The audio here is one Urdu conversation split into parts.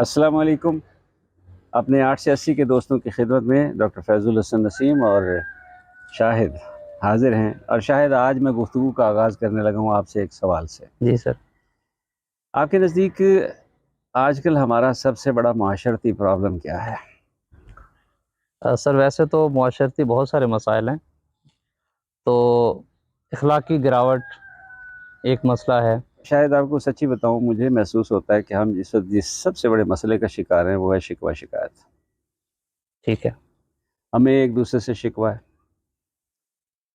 السلام علیکم. اپنے 8 سے 80 کے دوستوں کی خدمت میں ڈاکٹر فیض الحسن نسیم اور شاہد حاضر ہیں. اور شاہد، آج میں گفتگو کا آغاز کرنے لگا ہوں آپ سے ایک سوال سے. جی سر. آپ کے نزدیک آج کل ہمارا سب سے بڑا معاشرتی پرابلم کیا ہے؟ سر ویسے تو معاشرتی بہت سارے مسائل ہیں، تو اخلاقی گراوٹ ایک مسئلہ ہے. شاید آپ کو سچی بتاؤں، مجھے محسوس ہوتا ہے کہ ہم جس وقت جس سب سے بڑے مسئلے کا شکار ہیں وہ ہے شکوہ شکایت. ٹھیک ہے. ہمیں ایک دوسرے سے شکوہ ہے،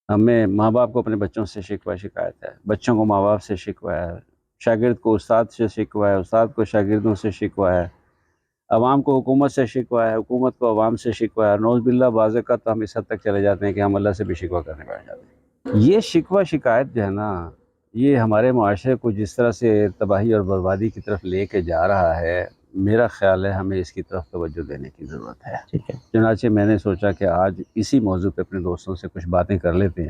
ہمیں ماں باپ کو اپنے بچوں سے شکوہ شکایت ہے، بچوں کو ماں باپ سے شکوہ ہے، شاگرد کو استاد سے شکوہ ہے، استاد کو شاگردوں سے شکوہ ہے، عوام کو حکومت سے شکوہ ہے، حکومت کو عوام سے شکوہ ہے. نعوذ باللہ بعض اوقات ہم اس حد تک چلے جاتے ہیں کہ ہم اللہ سے بھی شکوہ کرنے بیٹھ جاتے ہیں. یہ شکوہ شکایت جو ہے نا، یہ ہمارے معاشرے کو جس طرح سے تباہی اور بربادی کی طرف لے کے جا رہا ہے، میرا خیال ہے ہمیں اس کی طرف توجہ دینے کی ضرورت ہے. ٹھیک ہے. چنانچہ میں نے سوچا کہ آج اسی موضوع پہ اپنے دوستوں سے کچھ باتیں کر لیتے ہیں.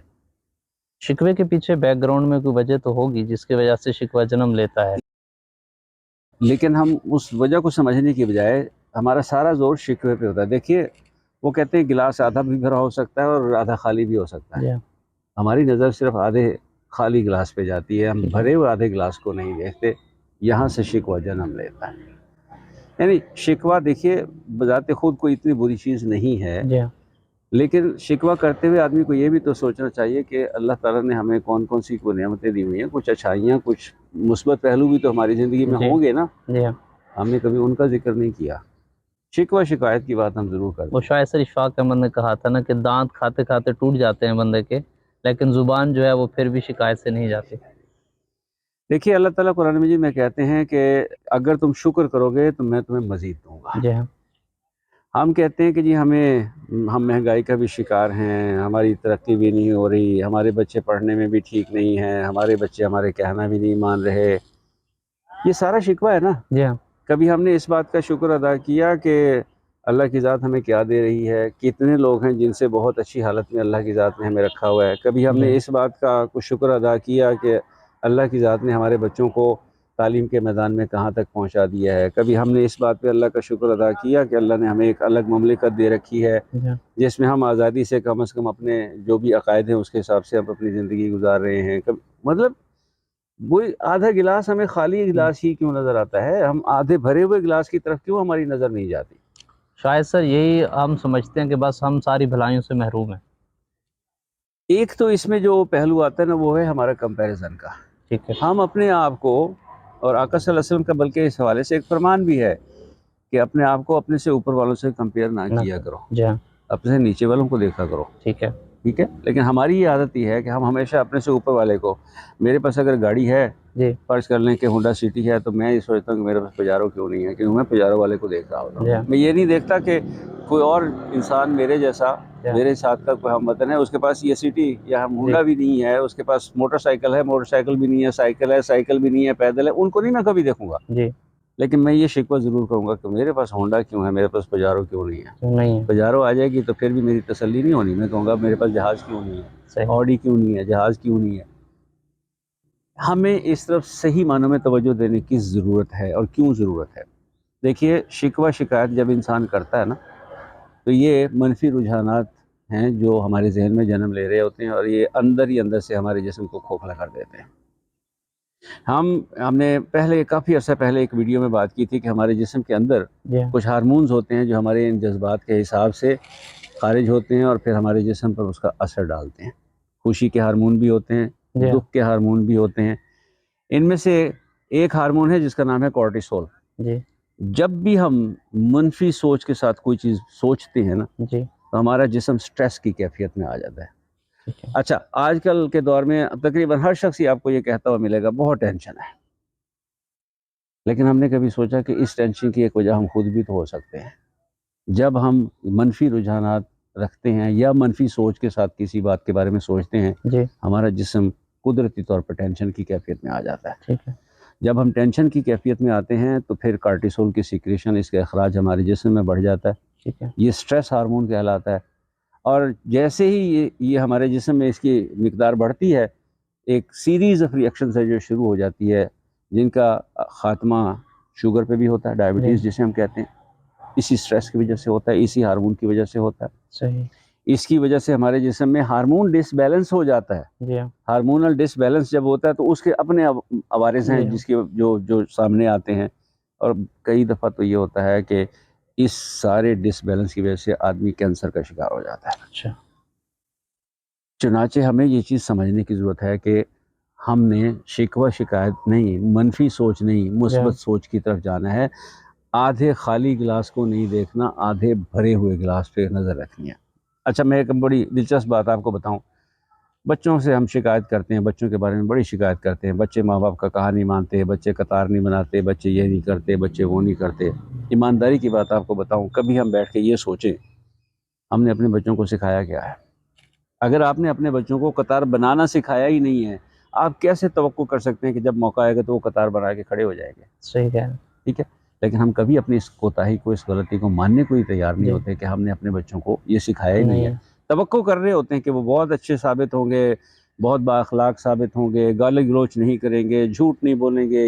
شکوے کے پیچھے بیک گراؤنڈ میں کوئی وجہ تو ہوگی جس کی وجہ سے شکوہ جنم لیتا ہے، لیکن ہم اس وجہ کو سمجھنے کی بجائے ہمارا سارا زور شکوے پہ ہوتا ہے. دیکھیے، وہ کہتے ہیں گلاس آدھا بھی بھرا ہو سکتا ہے اور آدھا خالی بھی ہو سکتا ہے. جی ہماری نظر صرف آدھے خالی گلاس پہ جاتی ہے، ہم ٹھیک ہے. بھرے ہوئے آدھے گلاس کو نہیں دیکھتے. یہاں سے شکوہ جنم لیتا ہے. یعنی شکوہ دیکھیے بذات خود کوئی اتنی بری چیز نہیں ہے، جی لیکن شکوہ کرتے ہوئے آدمی کو یہ بھی تو سوچنا چاہیے کہ اللہ تعالیٰ نے ہمیں کون کون سی کوئی نعمتیں دی ہوئی ہیں، کچھ اچھائیاں، کچھ مثبت پہلو بھی تو ہماری زندگی میں جی ہوں گے نا. جی ہم نے کبھی ان کا ذکر نہیں کیا. شکوہ شکایت کی بات ہم ضرور وہ کرتے ہیں. شاید سر اشفاق احمد نے کہا تھا نا کہ دانت کھاتے کھاتے ٹوٹ جاتے ہیں بندے کے، لیکن زبان جو ہے وہ پھر بھی شکایت سے نہیں جاتی. دیکھیے، اللہ تعالیٰ قرآن مجید میں کہتے ہیں کہ اگر تم شکر کرو گے تو میں تمہیں مزید دوں گا. جی ہاں. ہم کہتے ہیں کہ جی ہم مہنگائی کا بھی شکار ہیں، ہماری ترقی بھی نہیں ہو رہی، ہمارے بچے پڑھنے میں بھی ٹھیک نہیں ہیں، ہمارے بچے ہمارے کہنا بھی نہیں مان رہے. یہ سارا شکوہ ہے نا. جی ہاں. کبھی ہم نے اس بات کا شکر ادا کیا کہ اللہ کی ذات ہمیں کیا دے رہی ہے؟ کتنے لوگ ہیں جن سے بہت اچھی حالت میں اللہ کی ذات نے ہمیں رکھا ہوا ہے. کبھی ہم جی نے اس بات کا کچھ شکر ادا کیا کہ اللہ کی ذات نے ہمارے بچوں کو تعلیم کے میدان میں کہاں تک پہنچا دیا ہے. کبھی ہم نے اس بات پہ اللہ کا شکر ادا کیا کہ اللہ نے ہمیں ایک الگ مملکت دے رکھی ہے جی ہاں. جس میں ہم آزادی سے کم از کم اپنے جو بھی عقائد ہیں اس کے حساب سے ہم اپنی زندگی گزار رہے ہیں. مطلب وہ آدھا گلاس ہمیں خالی گلاس ہی کیوں نظر آتا ہے؟ ہم آدھے بھرے ہوئے گلاس کی طرف کیوں ہماری نظر نہیں جاتی؟ شاید سر یہی ہم سمجھتے ہیں کہ بس ہم ساری بھلائیوں سے محروم ہیں. ایک تو اس میں جو پہلو آتا ہے نا، وہ ہے ہمارا کمپیریزن کا. ٹھیک ہے. ہم اپنے آپ کو، اور آقا صلی اللہ علیہ وسلم کا بلکہ اس حوالے سے ایک فرمان بھی ہے کہ اپنے آپ کو اپنے سے اوپر والوں سے کمپیئر نہ کیا کرو، جی ہاں. اپنے سے نیچے والوں کو دیکھا کرو. ٹھیک ہے. ٹھیک ہے. لیکن ہماری یہ عادت یہ ہے کہ ہم ہمیشہ اپنے سے اوپر والے کو، میرے پاس اگر گاڑی ہے، جی فرض کر لیں کہ ہونڈا سٹی ہے، تو میں یہ سوچتا ہوں کہ میرے پاس پجارو کیوں نہیں ہے، کیونکہ میں پجارو والے کو دیکھ رہا ہوتا جی ہوں. ہاں. میں یہ نہیں دیکھتا کہ کوئی اور انسان میرے جیسا، جی ہاں. میرے ساتھ کا کوئی ہم وطن ہے، اس کے پاس یہ سٹی یا ہونڈا بھی نہیں ہے، اس کے پاس موٹر سائیکل ہے، موٹر سائیکل بھی نہیں ہے، سائیکل ہے، سائیکل بھی نہیں ہے، پیدل ہے، ان کو نہیں میں کبھی دیکھوں گا. جی. لیکن میں یہ شکوہ ضرور کروں گا کہ میرے پاس ہونڈا کیوں ہے، میرے پاس پجارو کیوں نہیں ہے. نہیں ہے. پجارو آ جائے گی تو پھر بھی میری تسلی نہیں ہونی. میں کہوں گا میرے پاس جہاز کیوں نہیں ہے، صحیح. آڈی کیوں نہیں ہے، جہاز کیوں نہیں ہے. ہمیں اس طرف صحیح معنوں میں توجہ دینے کی ضرورت ہے. اور کیوں ضرورت ہے؟ دیکھیے، شکوہ شکایت جب انسان کرتا ہے نا، تو یہ منفی رجحانات ہیں جو ہمارے ذہن میں جنم لے رہے ہوتے ہیں، اور یہ اندر ہی اندر سے ہمارے جسم کو کھوکھلا کر دیتے ہیں. ہم نے پہلے کافی عرصہ پہلے ایک ویڈیو میں بات کی تھی کہ ہمارے جسم کے اندر جی کچھ ہارمونز ہوتے ہیں جو ہمارے ان جذبات کے حساب سے خارج ہوتے ہیں اور پھر ہمارے جسم پر اس کا اثر ڈالتے ہیں. خوشی کے ہارمون بھی ہوتے ہیں، جی دکھ کے ہارمون بھی ہوتے ہیں. ان میں سے ایک ہارمون ہے جس کا نام ہے کورٹیسول. جی جب بھی ہم منفی سوچ کے ساتھ کوئی چیز سوچتے ہیں نا، جی. تو ہمارا جسم سٹریس کی کیفیت میں آ جاتا ہے. ٹھیک ہے. اچھا، آج کل کے دور میں تقریباً ہر شخص ہی آپ کو یہ کہتا ہوا ملے گا بہت ٹینشن ہے. لیکن ہم نے کبھی سوچا کہ اس ٹینشن کی ایک وجہ ہم خود بھی تو ہو سکتے ہیں. جب ہم منفی رجحانات رکھتے ہیں یا منفی سوچ کے ساتھ کسی بات کے بارے میں سوچتے ہیں، جی. ہمارا جسم قدرتی طور پر ٹینشن کی کیفیت میں آ جاتا ہے. ٹھیک ہے. جب ہم ٹینشن کی کیفیت میں آتے ہیں تو پھر کارٹیسول کی سیکریشن، اس کا اخراج ہمارے جسم میں بڑھ جاتا ہے. ٹھیک ہے. یہ سٹریس ہارمون کہلاتا ہے. اور جیسے ہی یہ ہمارے جسم میں اس کی مقدار بڑھتی ہے، ایک سیریز آف ری ایکشنز ہے جو شروع ہو جاتی ہے، جن کا خاتمہ شوگر پہ بھی ہوتا ہے، ڈائبٹیز جی جسے ہم کہتے ہیں، اسی سٹریس کی وجہ سے ہوتا ہے، اسی ہارمون کی وجہ سے ہوتا ہے. صحیح. اس کی وجہ سے ہمارے جسم میں ہارمون ڈس بیلنس ہو جاتا ہے. جی ہاں. ہارمونل ڈس بیلنس جب ہوتا ہے تو اس کے اپنے عوارض ہیں جی ہاں. جس کے جو سامنے آتے ہیں، اور کئی دفعہ تو یہ ہوتا ہے کہ اس سارے ڈس بیلنس کی وجہ سے آدمی کینسر کا شکار ہو جاتا ہے. اچھا. چنانچہ ہمیں یہ چیز سمجھنے کی ضرورت ہے کہ ہم نے شکوہ شکایت نہیں، منفی سوچ نہیں، مثبت سوچ کی طرف جانا ہے. آدھے خالی گلاس کو نہیں دیکھنا، آدھے بھرے ہوئے گلاس پہ نظر رکھنی ہے. اچھا، میں ایک بڑی دلچسپ بات آپ کو بتاؤں. بچوں سے ہم شکایت کرتے ہیں، بچوں کے بارے میں بڑی شکایت کرتے ہیں. بچے ماں باپ کا کہا نہیں مانتے، بچے قطار نہیں بناتے، بچے یہ نہیں کرتے، بچے وہ نہیں کرتے. ایمانداری کی بات آپ کو بتاؤں، کبھی ہم بیٹھ کے یہ سوچیں ہم نے اپنے بچوں کو سکھایا کیا ہے؟ اگر آپ نے اپنے بچوں کو قطار بنانا سکھایا ہی نہیں ہے، آپ کیسے توقع کر سکتے ہیں کہ جب موقع آئے گا تو وہ قطار بنا کے کھڑے ہو جائیں گے؟ صحیح کہہ رہے ہیں. ٹھیک ہے. لیکن ہم کبھی اپنی اس کوتاہی کو، اس غلطی کو ماننے کو ہی تیار نہیں جی ہوتے کہ ہم نے اپنے بچوں کو یہ سکھایا ہی نہیں ہے. نہیں. توقع کر رہے ہوتے ہیں کہ وہ بہت اچھے ثابت ہوں گے، بہت با اخلاق ثابت ہوں گے، گالی گلوچ نہیں کریں گے، جھوٹ نہیں بولیں گے.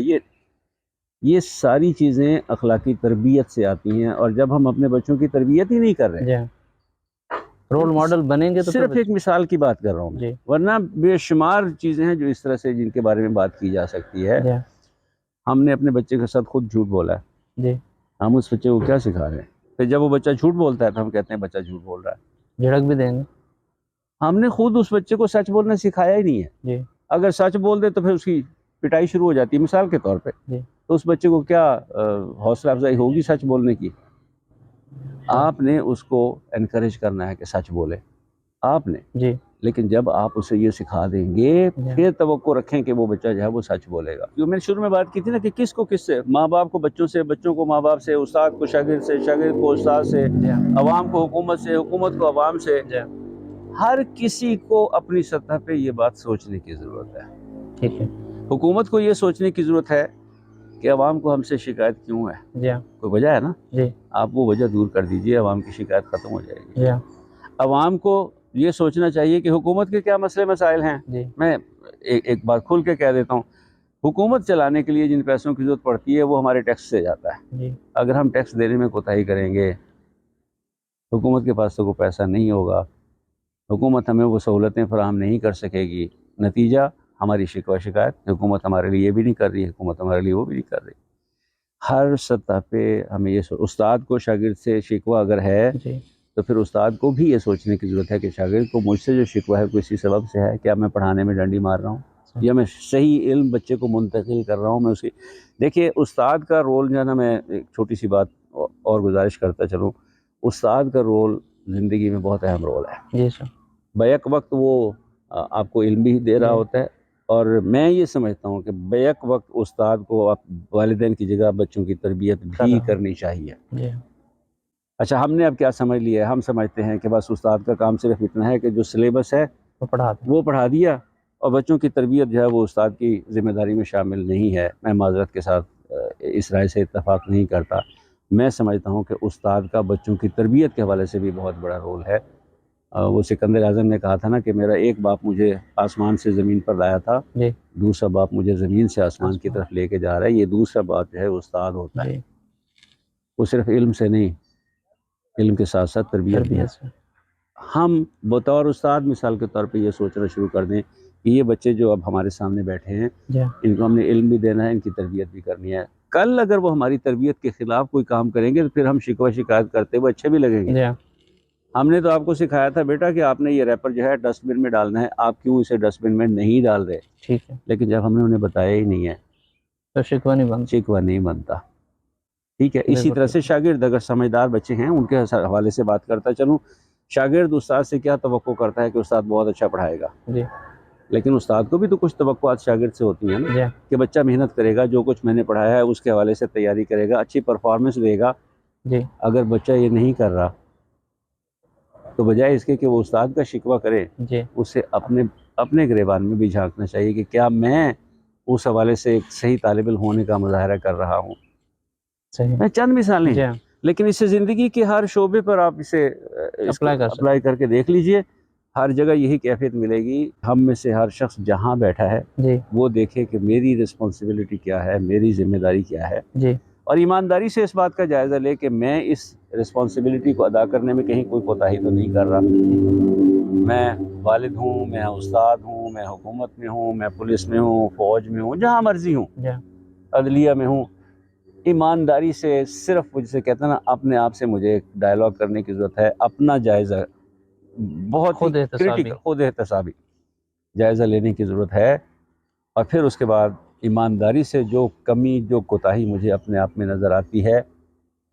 یہ ساری چیزیں اخلاقی تربیت سے آتی ہیں، اور جب ہم اپنے بچوں کی تربیت ہی نہیں کر رہے، جی ہاں. رول ماڈل بنیں گے تو صرف ایک مثال کی بات کر رہا ہوں میں، جی ورنہ بے شمار چیزیں ہیں جو اس طرح سے جن کے بارے میں بات کی جا سکتی ہے. جی ہم نے اپنے بچے کے ساتھ خود جھوٹ بولا ہے، جی. ہم اس بچے کو کیا سکھا رہے ہیں؟ پھر جب وہ بچہ جھوٹ بولتا ہے تو ہم کہتے ہیں بچہ جھوٹ بول رہا ہے. جھڑک بھی دیں گے. ہم نے خود اس بچے کو سچ بولنا سکھایا ہی نہیں ہے. جی اگر سچ بول دے تو پھر اس کی پٹائی شروع ہو جاتی ہے. مثال کے طور پہ جی تو اس بچے کو کیا حوصلہ افزائی ہوگی سچ بولنے کی؟ آپ نے اس کو انکریج کرنا ہے کہ سچ بولے، آپ نے. جی لیکن جب آپ اسے یہ سکھا دیں گے جی پھر توقع رکھیں کہ وہ بچہ جو ہے وہ سچ بولے گا. کیوں میں نے شروع میں بات کی تھی نا کہ کس کو کس سے، ماں باپ کو بچوں سے، بچوں کو ماں باپ سے، استاد کو شاگرد سے، شاگرد کو استاد سے، جی عوام کو حکومت سے، حکومت کو عوام سے. جی. ہر کسی کو اپنی سطح پہ یہ بات سوچنے کی ضرورت ہے. ٹھیک ہے. حکومت کو یہ سوچنے کی ضرورت ہے کہ عوام کو ہم سے شکایت کیوں ہے؟ جی کوئی وجہ ہے نا؟ جی آپ وہ وجہ دور کر دیجئے، عوام کی شکایت ختم ہو جائے گی. جی عوام کو یہ سوچنا چاہیے کہ حکومت کے کیا مسئلے مسائل ہیں. جی میں ایک بات کھول کے کہہ دیتا ہوں، حکومت چلانے کے لیے جن پیسوں کی ضرورت پڑتی ہے وہ ہمارے ٹیکس سے جاتا ہے. جی اگر ہم ٹیکس دینے میں کوتاہی کریں گے، حکومت کے پاس تو کوئی پیسہ نہیں ہوگا، حکومت ہمیں وہ سہولتیں فراہم نہیں کر سکے گی. نتیجہ ہماری شکوہ شکایت، حکومت ہمارے لیے یہ بھی نہیں کر رہی، حکومت ہمارے لیے وہ بھی نہیں کر رہی. ہر سطح پہ ہمیں یہ استاد کو شاگرد سے شکوہ اگر ہے جی تو پھر استاد کو بھی یہ سوچنے کی ضرورت ہے کہ شاگرد کو مجھ سے جو شکوہ ہے کسی سبب سے ہے. کیا میں پڑھانے میں ڈنڈی مار رہا ہوں، یا میں صحیح علم بچے کو منتقل کر رہا ہوں؟ میں اس کی دیکھیے استاد کا رول جو ہے نا، میں ایک چھوٹی سی بات اور گزارش کرتا چلوں. استاد کا رول زندگی میں بہت اہم رول ہے. جی سر. بیک وقت وہ آپ کو علم بھی دے رہا ہوتا ہے، اور میں یہ سمجھتا ہوں کہ بیک وقت استاد کو والدین کی جگہ بچوں کی تربیت بھی کرنی چاہیے. جی اچھا، ہم نے اب کیا سمجھ لیا ہے؟ ہم سمجھتے ہیں کہ بس استاد کا کام صرف اتنا ہے کہ جو سلیبس ہے وہ پڑھا دیا، اور بچوں کی تربیت جو ہے وہ استاد کی ذمہ داری میں شامل نہیں ہے. میں معذرت کے ساتھ اس رائے سے اتفاق نہیں کرتا. میں سمجھتا ہوں کہ استاد کا بچوں کی تربیت کے حوالے سے بھی بہت بڑا رول ہے. وہ سکندر اعظم نے کہا تھا نا کہ میرا ایک باپ مجھے آسمان سے زمین پر لایا تھا، جی دوسرا باپ مجھے زمین سے آسمان کی طرف لے کے جا رہا ہے. یہ دوسرا باپ جو ہے استاد ہوتا ہے. جی وہ صرف علم سے نہیں، علم کے ساتھ ساتھ تربیت بھی ہے. ہم بطور استاد مثال کے طور پہ یہ سوچنا شروع کر دیں کہ یہ بچے جو اب ہمارے سامنے بیٹھے ہیں ان کو ہم نے علم بھی دینا ہے، ان کی تربیت بھی کرنی ہے. کل اگر وہ ہماری تربیت کے خلاف کوئی کام کریں گے تو پھر ہم شکوہ شکایت کرتے ہوئے اچھے بھی لگیں گے. ہم نے تو آپ کو سکھایا تھا بیٹا کہ آپ نے یہ ریپر جو ہے ڈسٹ بن میں ڈالنا ہے، آپ کیوں اسے ڈسٹ بن میں نہیں ڈال رہے؟ ٹھیک ہے. لیکن جب ہم نے انہیں بتایا ہی نہیں ہے تو شکوہ نہیں بنتا. شکوہ نہیں بنتا. ٹھیک ہے. اسی طرح سے شاگرد اگر سمجھدار بچے ہیں ان کے حوالے سے بات کرتا چلوں. شاگرد استاد سے کیا توقع کرتا ہے کہ استاد بہت اچھا پڑھائے گا، جی لیکن استاد کو بھی تو کچھ توقعات شاگرد سے ہوتی ہیں نا، جی کہ بچہ محنت کرے گا، جو کچھ میں نے پڑھایا ہے اس کے حوالے سے تیاری کرے گا، اچھی پرفارمنس دے گا. جی اگر بچہ یہ نہیں کر رہا تو بجائے اس کے کہ وہ استاد کا شکوہ کرے، جی اسے اپنے گریبان میں بھی جھانکنا چاہیے کہ کیا میں اس حوالے سے ایک صحیح طالب علم ہونے کا مظاہرہ کر رہا ہوں. صحیح. میں چند مثالیں جی ہیں، لیکن اس سے زندگی کے ہر شعبے پر آپ اس کو اپلائی کر کے دیکھ لیجئے. ہر جگہ یہی کیفیت ملے گی. ہم میں سے ہر شخص جہاں بیٹھا ہے جی وہ دیکھے کہ میری رسپانسبلٹی کیا ہے، میری ذمہ داری کیا ہے. جی اور ایمانداری سے اس بات کا جائزہ لے کہ میں اس رسپانسبلٹی کو ادا کرنے میں کہیں کوئی کوتاہی تو نہیں کر رہا. میں والد ہوں، میں استاد ہوں، میں حکومت میں ہوں، میں پولیس میں ہوں، فوج میں ہوں، جہاں مرضی ہوں، عدلیہ میں ہوں. ایمانداری سے صرف جسے کہتے ہیں نا اپنے آپ سے مجھے ایک ڈائلاگ کرنے کی ضرورت ہے. اپنا جائزہ بہت ہی خود احتسابی. کریٹیکل، خود احتسابی جائزہ لینے کی ضرورت ہے. اور پھر اس کے بعد ایمانداری سے جو کمی، جو کوتاہی مجھے اپنے آپ میں نظر آتی ہے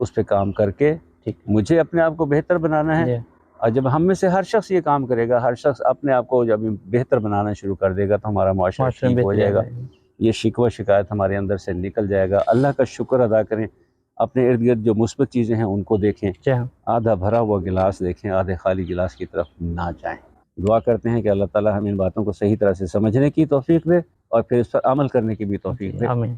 اس پہ کام کر کے ٹھیک. مجھے اپنے آپ کو بہتر بنانا ہے. جی. اور جب ہم میں سے ہر شخص یہ کام کرے گا، ہر شخص اپنے آپ کو جب بہتر بنانا شروع کر دے گا تو ہمارا معاشرہ معاشرے میں ٹھیک ہو بہتری آ جائے گا. جائے گی. یہ شکوہ شکایت ہمارے اندر سے نکل جائے گا. اللہ کا شکر ادا کریں، اپنے ارد گرد جو مثبت چیزیں ہیں ان کو دیکھیں. جی ہاں. آدھا بھرا ہوا گلاس دیکھیں، آدھے خالی گلاس کی طرف نہ جائیں. دعا کرتے ہیں کہ اللہ تعالی ہم ان باتوں کو صحیح طرح سے سمجھنے کی توفیق دے اور پھر اس پر عمل کرنے کی بھی توفیق دے. آمین.